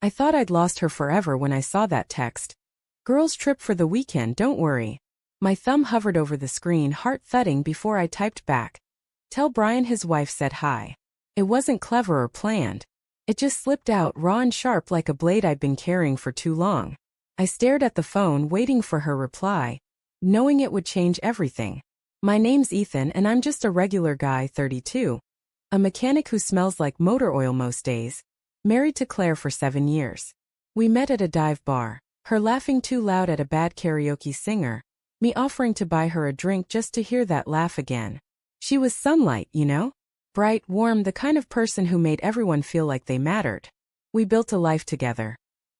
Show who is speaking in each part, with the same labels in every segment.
Speaker 1: I thought I'd lost her forever when I saw that text. Girls trip for the weekend, don't worry. My thumb hovered over the screen, heart thudding before I typed back. Tell Brian his wife said hi. It wasn't clever or planned. It just slipped out raw and sharp like a blade I'd been carrying for too long. I stared at the phone, waiting for her reply, knowing it would change everything. My name's Ethan and I'm just a regular guy, 32. A mechanic who smells like motor oil most days. Married to Claire for 7 years. We met at a dive bar, her laughing too loud at a bad karaoke singer, me offering to buy her a drink just to hear that laugh again. She was sunlight, you know? Bright, warm, the kind of person who made everyone feel like they mattered. We built a life together.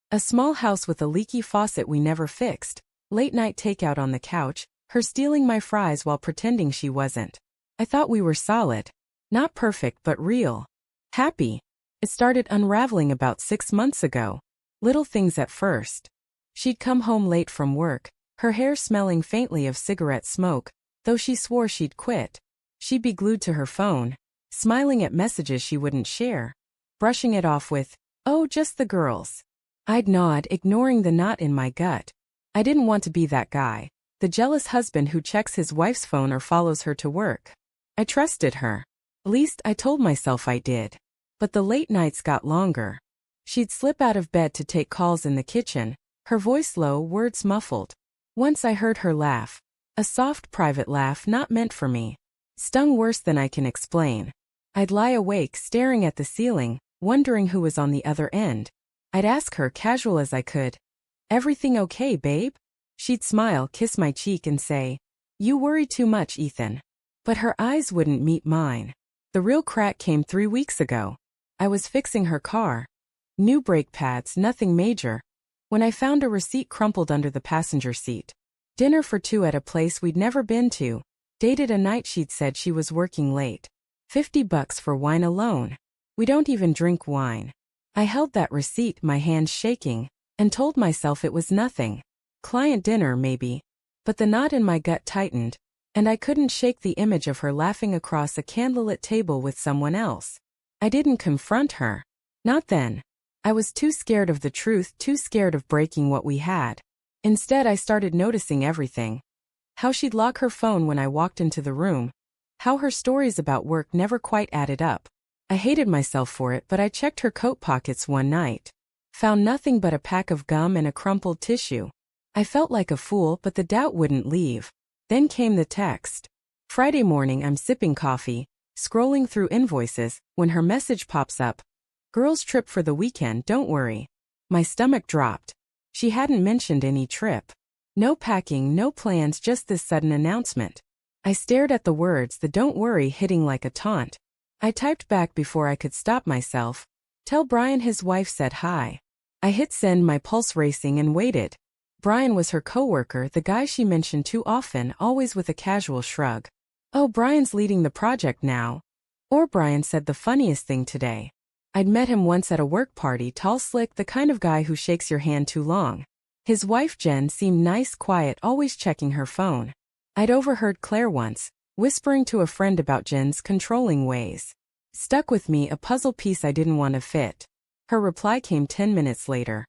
Speaker 1: A small house with a leaky faucet we never fixed, late-night takeout on the couch, her stealing my fries while pretending she wasn't. I thought we were solid. Not perfect but real. Happy. It started unraveling about 6 months ago. Little things at first. She'd come home late from work, her hair smelling faintly of cigarette smoke, though she swore she'd quit. She'd be glued to her phone, smiling at messages she wouldn't share, brushing it off with, "Oh, just the girls." I'd nod, ignoring the knot in my gut. I didn't want to be that guy, the jealous husband who checks his wife's phone or follows her to work. I trusted her. At least I told myself I did. But the late nights got longer. She'd slip out of bed to take calls in the kitchen, her voice low, words muffled. Once I heard her laugh. A soft, private laugh not meant for me. Stung worse than I can explain. I'd lie awake, staring at the ceiling, wondering who was on the other end. I'd ask her, casual as I could, "Everything okay, babe?" She'd smile, kiss my cheek and say, "You worry too much, Ethan." But her eyes wouldn't meet mine. The real crack came 3 weeks ago. I was fixing her car. New brake pads, nothing major. When I found a receipt crumpled under the passenger seat. Dinner for 2 at a place we'd never been to. Dated a night she'd said she was working late. $50 for wine alone. We don't even drink wine. I held that receipt, my hands shaking, and told myself it was nothing. Client dinner, maybe. But the knot in my gut tightened, and I couldn't shake the image of her laughing across a candlelit table with someone else. I didn't confront her. Not then. I was too scared of the truth, too scared of breaking what we had. Instead, I started noticing everything. How she'd lock her phone when I walked into the room. How her stories about work never quite added up. I hated myself for it, but I checked her coat pockets one night. Found nothing but a pack of gum and a crumpled tissue. I felt like a fool, but the doubt wouldn't leave. Then came the text. Friday morning, I'm sipping coffee, scrolling through invoices, when her message pops up. "Girls trip for the weekend, don't worry." My stomach dropped. She hadn't mentioned any trip. No packing, no plans, just this sudden announcement. I stared at the words, the "don't worry" hitting like a taunt. I typed back before I could stop myself. "Tell Brian his wife said hi." I hit send, my pulse racing, and waited. Brian was her coworker, the guy she mentioned too often, always with a casual shrug. "Oh, Brian's leading the project now." Or Brian said the funniest thing today. I'd met him once at a work party, tall, slick, the kind of guy who shakes your hand too long. His wife Jen seemed nice, quiet, always checking her phone. I'd overheard Claire once, whispering to a friend about Jen's controlling ways. Stuck with me, a puzzle piece I didn't want to fit. Her reply came 10 minutes later.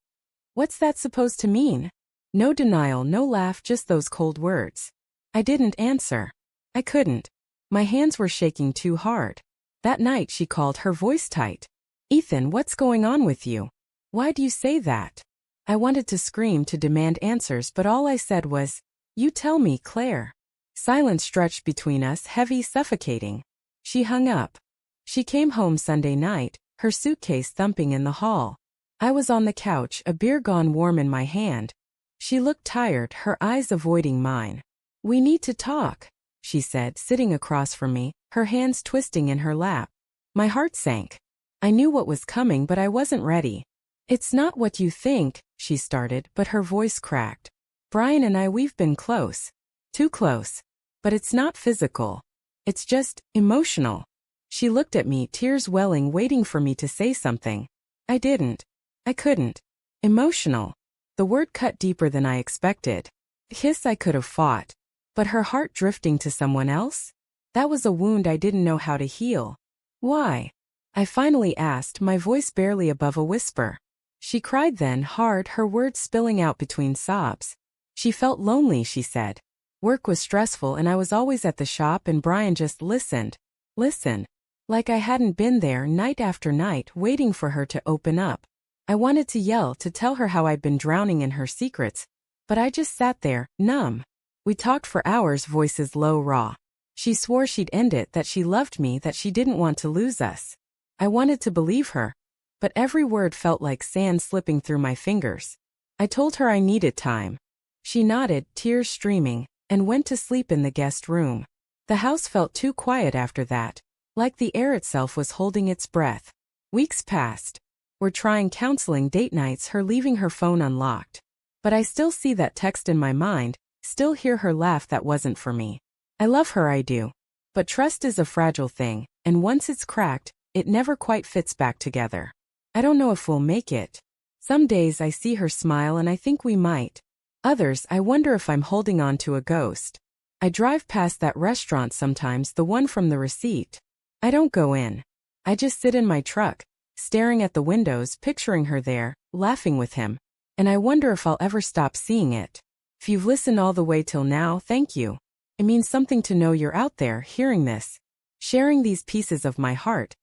Speaker 1: "What's that supposed to mean?" No denial, no laugh, just those cold words. I didn't answer. I couldn't. My hands were shaking too hard. That night she called, her voice tight. "Ethan, what's going on with you? Why do you say that?" I wanted to scream, to demand answers, but all I said was, "You tell me, Claire." Silence stretched between us, heavy, suffocating. She hung up. She came home Sunday night, her suitcase thumping in the hall. I was on the couch, a beer gone warm in my hand. She looked tired, her eyes avoiding mine. "We need to talk," she said, sitting across from me, her hands twisting in her lap. My heart sank. I knew what was coming, but I wasn't ready. "It's not what you think," she started, but her voice cracked. "Brian and I, we've been close. Too close. But it's not physical. It's just emotional." She looked at me, tears welling, waiting for me to say something. I didn't. I couldn't. Emotional. The word cut deeper than I expected. A kiss I could have fought. But her heart drifting to someone else? That was a wound I didn't know how to heal. "Why?" I finally asked, my voice barely above a whisper. She cried then, hard, her words spilling out between sobs. She felt lonely, she said. Work was stressful and I was always at the shop and Brian just listened. Listen. Like I hadn't been there night after night waiting for her to open up. I wanted to yell, to tell her how I'd been drowning in her secrets. But I just sat there, numb. We talked for hours, voices low, raw. She swore she'd end it, that she loved me, that she didn't want to lose us. I wanted to believe her. But every word felt like sand slipping through my fingers. I told her I needed time. She nodded, tears streaming, and went to sleep in the guest room. The house felt too quiet after that, like the air itself was holding its breath. Weeks passed. We're trying counseling date nights, her leaving her phone unlocked. But I still see that text in my mind, still hear her laugh. That wasn't for me. I love her, I do. But trust is a fragile thing, and once it's cracked, it never quite fits back together. I don't know if we'll make it. Some days I see her smile and I think we might. Others, I wonder if I'm holding on to a ghost. I drive past that restaurant sometimes, the one from the receipt. I don't go in. I just sit in my truck, staring at the windows, picturing her there, laughing with him. And I wonder if I'll ever stop seeing it. If you've listened all the way till now, thank you. It means something to know you're out there, hearing this. Sharing these pieces of my heart.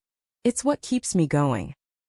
Speaker 1: It's what keeps me going.